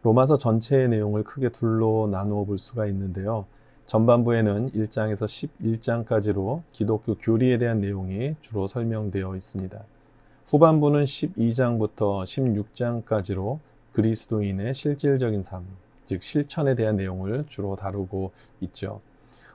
로마서 전체의 내용을 크게 둘로 나누어 볼 수가 있는데요. 전반부에는 1장에서 11장까지로 기독교 교리에 대한 내용이 주로 설명되어 있습니다. 후반부는 12장부터 16장까지로 그리스도인의 실질적인 삶, 즉 실천에 대한 내용을 주로 다루고 있죠.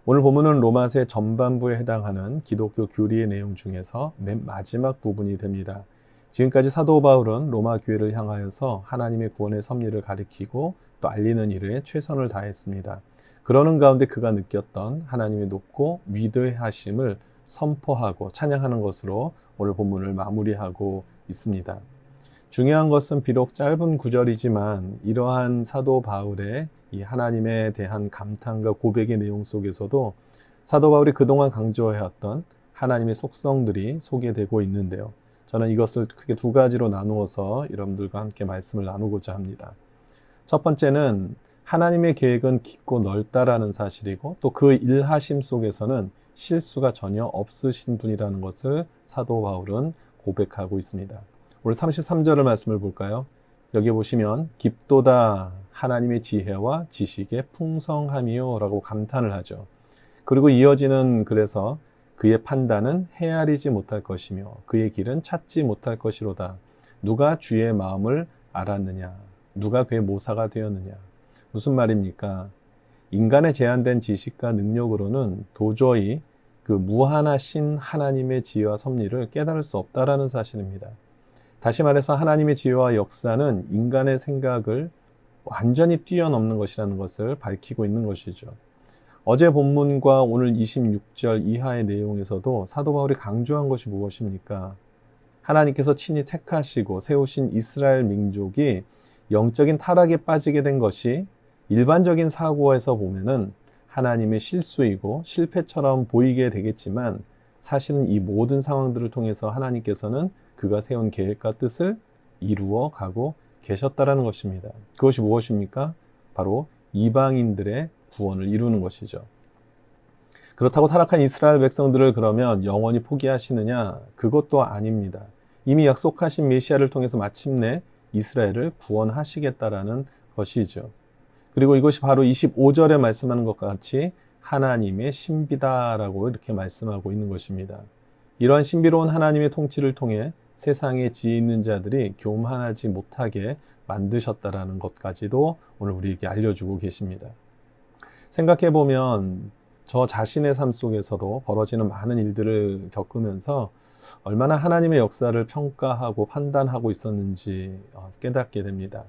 오늘 본문은 로마서의 전반부에 해당하는 기독교 교리의 내용 중에서 맨 마지막 부분이 됩니다. 지금까지 사도 바울은 로마 교회를 향하여서 하나님의 구원의 섭리를 가리키고 또 알리는 일에 최선을 다했습니다. 그러는 가운데 그가 느꼈던 하나님의 높고 위대하심을 선포하고 찬양하는 것으로 오늘 본문을 마무리하고 있습니다. 중요한 것은 비록 짧은 구절이지만 이러한 사도 바울의 이 하나님에 대한 감탄과 고백의 내용 속에서도 사도 바울이 그동안 강조해왔던 하나님의 속성들이 소개되고 있는데요. 저는 이것을 크게 두 가지로 나누어서 여러분들과 함께 말씀을 나누고자 합니다. 첫 번째는 하나님의 계획은 깊고 넓다라는 사실이고 또 그 일하심 속에서는 실수가 전혀 없으신 분이라는 것을 사도 바울은 고백하고 있습니다. 오늘 33절의 말씀을 볼까요? 여기 보시면 깊도다 하나님의 지혜와 지식의 풍성함이요 라고 감탄을 하죠. 그리고 이어지는 그래서 그의 판단은 헤아리지 못할 것이며 그의 길은 찾지 못할 것이로다. 누가 주의 마음을 알았느냐? 누가 그의 모사가 되었느냐? 무슨 말입니까? 인간의 제한된 지식과 능력으로는 도저히 그 무한하신 하나님의 지혜와 섭리를 깨달을 수 없다라는 사실입니다. 다시 말해서 하나님의 지혜와 역사는 인간의 생각을 완전히 뛰어넘는 것이라는 것을 밝히고 있는 것이죠. 어제 본문과 오늘 26절 이하의 내용에서도 사도 바울이 강조한 것이 무엇입니까? 하나님께서 친히 택하시고 세우신 이스라엘 민족이 영적인 타락에 빠지게 된 것이 일반적인 사고에서 보면은 하나님의 실수이고 실패처럼 보이게 되겠지만 사실은 이 모든 상황들을 통해서 하나님께서는 그가 세운 계획과 뜻을 이루어 가고 계셨다라는 것입니다. 그것이 무엇입니까? 바로 이방인들의 구원을 이루는 것이죠. 그렇다고 타락한 이스라엘 백성들을 그러면 영원히 포기하시느냐? 그것도 아닙니다. 이미 약속하신 메시아를 통해서 마침내 이스라엘을 구원하시겠다라는 것이죠. 그리고 이것이 바로 25절에 말씀하는 것과 같이 하나님의 신비다라고 이렇게 말씀하고 있는 것입니다. 이러한 신비로운 하나님의 통치를 통해 세상에 지혜 있는 자들이 교만하지 못하게 만드셨다라는 것까지도 오늘 우리에게 알려주고 계십니다. 생각해보면 저 자신의 삶 속에서도 벌어지는 많은 일들을 겪으면서 얼마나 하나님의 역사를 평가하고 판단하고 있었는지 깨닫게 됩니다.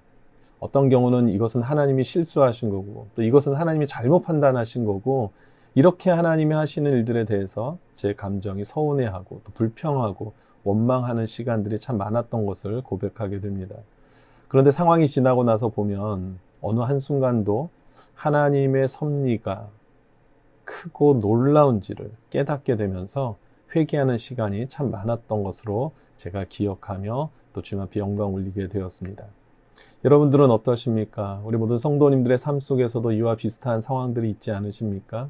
어떤 경우는 이것은 하나님이 실수하신 거고 또 이것은 하나님이 잘못 판단하신 거고 이렇게 하나님이 하시는 일들에 대해서 제 감정이 서운해하고 또 불평하고 원망하는 시간들이 참 많았던 것을 고백하게 됩니다. 그런데 상황이 지나고 나서 보면 어느 한순간도 하나님의 섭리가 크고 놀라운지를 깨닫게 되면서 회개하는 시간이 참 많았던 것으로 제가 기억하며 또 주님 앞에 영광 올리게 되었습니다. 여러분들은 어떠십니까? 우리 모든 성도님들의 삶 속에서도 이와 비슷한 상황들이 있지 않으십니까?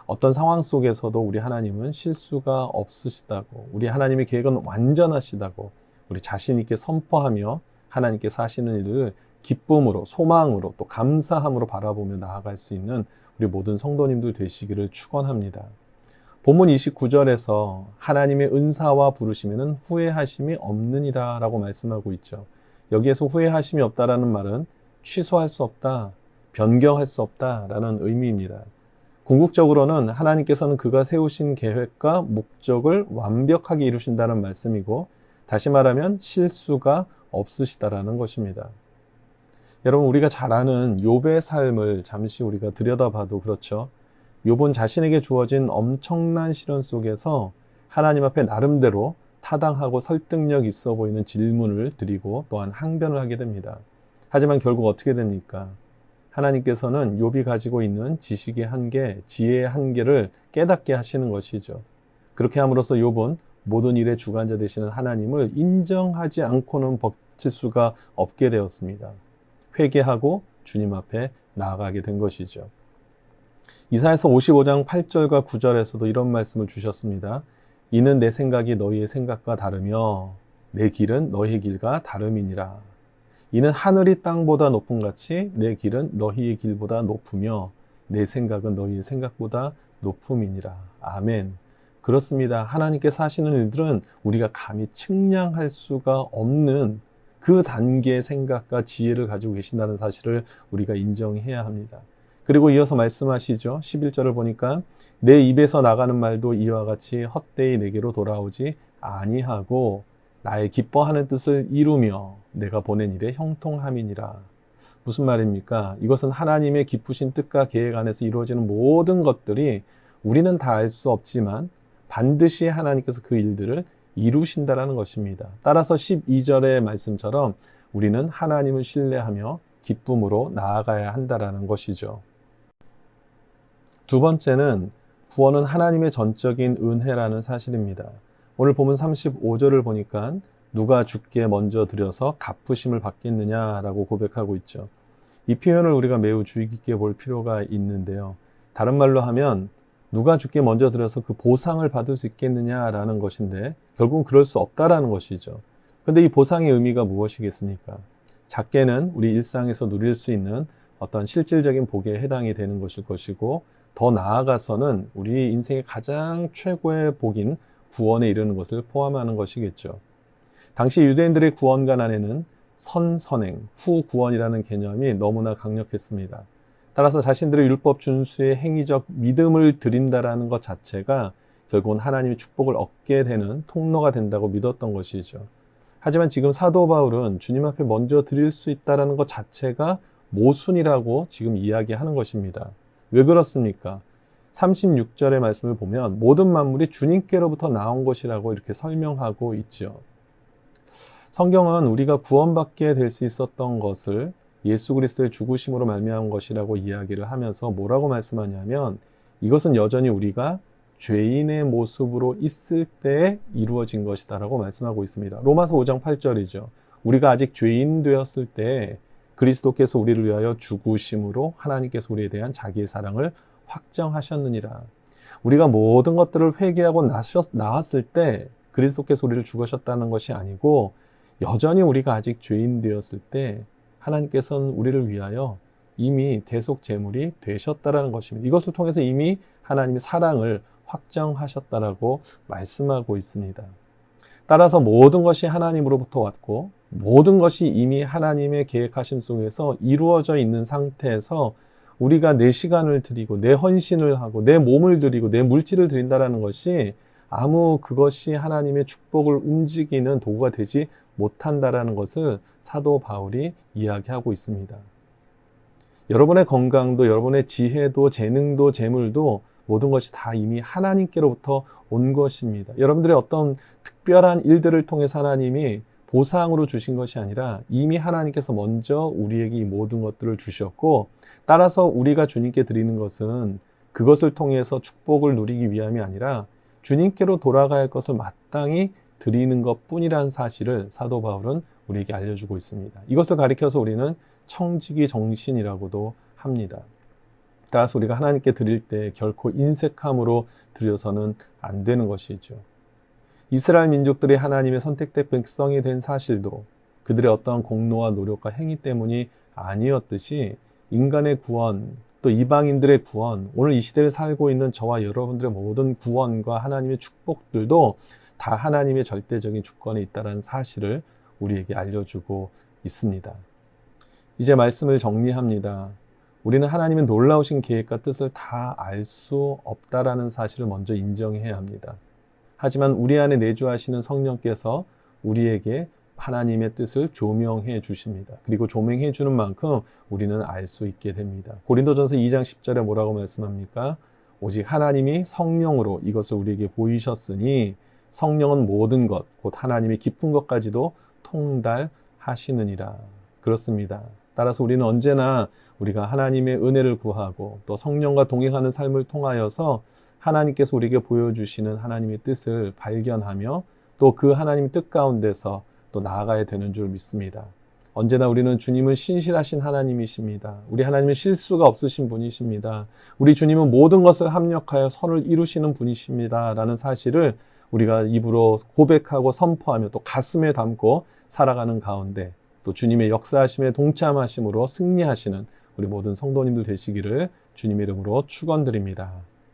어떤 상황 속에서도 우리 하나님은 실수가 없으시다고, 우리 하나님의 계획은 완전하시다고 우리 자신 있게 선포하며 하나님께서 하시는 일을 기쁨으로, 소망으로, 또 감사함으로 바라보며 나아갈 수 있는 우리 모든 성도님들 되시기를 축원합니다. 본문 29절에서 하나님의 은사와 부르심에는 후회하심이 없느니라 라고 말씀하고 있죠. 여기에서 후회하심이 없다라는 말은 취소할 수 없다, 변경할 수 없다라는 의미입니다. 궁극적으로는 하나님께서는 그가 세우신 계획과 목적을 완벽하게 이루신다는 말씀이고 다시 말하면 실수가 없으시다라는 것입니다. 여러분 우리가 잘 아는 욥의 삶을 잠시 우리가 들여다봐도 그렇죠. 욥은 자신에게 주어진 엄청난 시련 속에서 하나님 앞에 나름대로 타당하고 설득력 있어 보이는 질문을 드리고 또한 항변을 하게 됩니다. 하지만 결국 어떻게 됩니까? 하나님께서는 욥이 가지고 있는 지식의 한계, 지혜의 한계를 깨닫게 하시는 것이죠. 그렇게 함으로써 욥은 모든 일의 주관자 되시는 하나님을 인정하지 않고는 버틸 수가 없게 되었습니다. 회개하고 주님 앞에 나아가게 된 것이죠. 이사야서 55장 8절과 9절에서도 이런 말씀을 주셨습니다. 이는 내 생각이 너희의 생각과 다르며 내 길은 너희의 길과 다름이니라. 이는 하늘이 땅보다 높음 같이 내 길은 너희의 길보다 높으며 내 생각은 너희의 생각보다 높음이니라. 아멘. 그렇습니다. 하나님께서 하시는 일들은 우리가 감히 측량할 수가 없는 그 단계의 생각과 지혜를 가지고 계신다는 사실을 우리가 인정해야 합니다. 그리고 이어서 말씀하시죠. 11절을 보니까 내 입에서 나가는 말도 이와 같이 헛되이 내게로 돌아오지 아니하고 나의 기뻐하는 뜻을 이루며 내가 보낸 일에 형통함이니라. 무슨 말입니까? 이것은 하나님의 기쁘신 뜻과 계획 안에서 이루어지는 모든 것들이 우리는 다 알 수 없지만 반드시 하나님께서 그 일들을 이루신다라는 것입니다. 따라서 12절의 말씀처럼 우리는 하나님을 신뢰하며 기쁨으로 나아가야 한다라는 것이죠. 두 번째는 구원은 하나님의 전적인 은혜라는 사실입니다. 오늘 본문 35절을 보니까 누가 주께 먼저 드려서 갚으심을 받겠느냐라고 고백하고 있죠. 이 표현을 우리가 매우 주의 깊게 볼 필요가 있는데요. 다른 말로 하면 누가 주께 먼저 드려서 그 보상을 받을 수 있겠느냐라는 것인데 결국은 그럴 수 없다라는 것이죠. 그런데 이 보상의 의미가 무엇이겠습니까? 작게는 우리 일상에서 누릴 수 있는 어떤 실질적인 복에 해당이 되는 것일 것이고 더 나아가서는 우리 인생의 가장 최고의 복인 구원에 이르는 것을 포함하는 것이겠죠. 당시 유대인들의 구원관 안에는 선선행, 후구원이라는 개념이 너무나 강력했습니다. 따라서 자신들의 율법 준수의 행위적 믿음을 드린다라는 것 자체가 결국은 하나님의 축복을 얻게 되는 통로가 된다고 믿었던 것이죠. 하지만 지금 사도 바울은 주님 앞에 먼저 드릴 수 있다는 것 자체가 모순이라고 지금 이야기하는 것입니다. 왜 그렇습니까? 36절의 말씀을 보면 모든 만물이 주님께로부터 나온 것이라고 이렇게 설명하고 있죠. 성경은 우리가 구원받게 될 수 있었던 것을 예수 그리스도의 죽으심으로 말미암은 것이라고 이야기를 하면서 뭐라고 말씀하냐면 이것은 여전히 우리가 죄인의 모습으로 있을 때에 이루어진 것이다라고 말씀하고 있습니다. 로마서 5장 8절이죠. 우리가 아직 죄인 되었을 때 그리스도께서 우리를 위하여 죽으심으로 하나님께서 우리에 대한 자기의 사랑을 확정하셨느니라. 우리가 모든 것들을 회개하고 나왔을 때 그리스도께서 우리를 죽으셨다는 것이 아니고 여전히 우리가 아직 죄인 되었을 때 하나님께서는 우리를 위하여 이미 대속 제물이 되셨다라는 것입니다. 이것을 통해서 이미 하나님의 사랑을 확정하셨다라고 말씀하고 있습니다. 따라서 모든 것이 하나님으로부터 왔고 모든 것이 이미 하나님의 계획하심 속에서 이루어져 있는 상태에서 우리가 내 시간을 드리고 내 헌신을 하고 내 몸을 드리고 내 물질을 드린다라는 것이 아무 그것이 하나님의 축복을 움직이는 도구가 되지 못한다라는 것을 사도 바울이 이야기하고 있습니다. 여러분의 건강도 여러분의 지혜도 재능도 재물도 모든 것이 다 이미 하나님께로부터 온 것입니다. 여러분들의 어떤 특별한 일들을 통해서 하나님이 보상으로 주신 것이 아니라 이미 하나님께서 먼저 우리에게 이 모든 것들을 주셨고 따라서 우리가 주님께 드리는 것은 그것을 통해서 축복을 누리기 위함이 아니라 주님께로 돌아가야 할 것을 마땅히 드리는 것뿐이라는 사실을 사도 바울은 우리에게 알려주고 있습니다. 이것을 가리켜서 우리는 청지기 정신이라고도 합니다. 따라서 우리가 하나님께 드릴 때 결코 인색함으로 드려서는 안 되는 것이죠. 이스라엘 민족들이 하나님의 선택된 백성이 된 사실도 그들의 어떠한 공로와 노력과 행위 때문이 아니었듯이 인간의 구원, 또 이방인들의 구원, 오늘 이 시대를 살고 있는 저와 여러분들의 모든 구원과 하나님의 축복들도 다 하나님의 절대적인 주권에 있다는 사실을 우리에게 알려주고 있습니다. 이제 말씀을 정리합니다. 우리는 하나님의 놀라우신 계획과 뜻을 다 알 수 없다라는 사실을 먼저 인정해야 합니다. 하지만 우리 안에 내주하시는 성령께서 우리에게 하나님의 뜻을 조명해 주십니다. 그리고 조명해 주는 만큼 우리는 알 수 있게 됩니다. 고린도전서 2장 10절에 뭐라고 말씀합니까? 오직 하나님이 성령으로 이것을 우리에게 보이셨으니 성령은 모든 것, 곧 하나님의 깊은 것까지도 통달하시느니라. 그렇습니다. 따라서 우리는 언제나 우리가 하나님의 은혜를 구하고 또 성령과 동행하는 삶을 통하여서 하나님께서 우리에게 보여주시는 하나님의 뜻을 발견하며 또 그 하나님의 뜻 가운데서 또 나아가야 되는 줄 믿습니다. 언제나 우리는 주님은 신실하신 하나님이십니다. 우리 하나님은 실수가 없으신 분이십니다. 우리 주님은 모든 것을 합력하여 선을 이루시는 분이십니다. 라는 사실을 우리가 입으로 고백하고 선포하며 또 가슴에 담고 살아가는 가운데 또 주님의 역사하심에 동참하심으로 승리하시는 우리 모든 성도님들 되시기를 주님 이름으로 축원드립니다.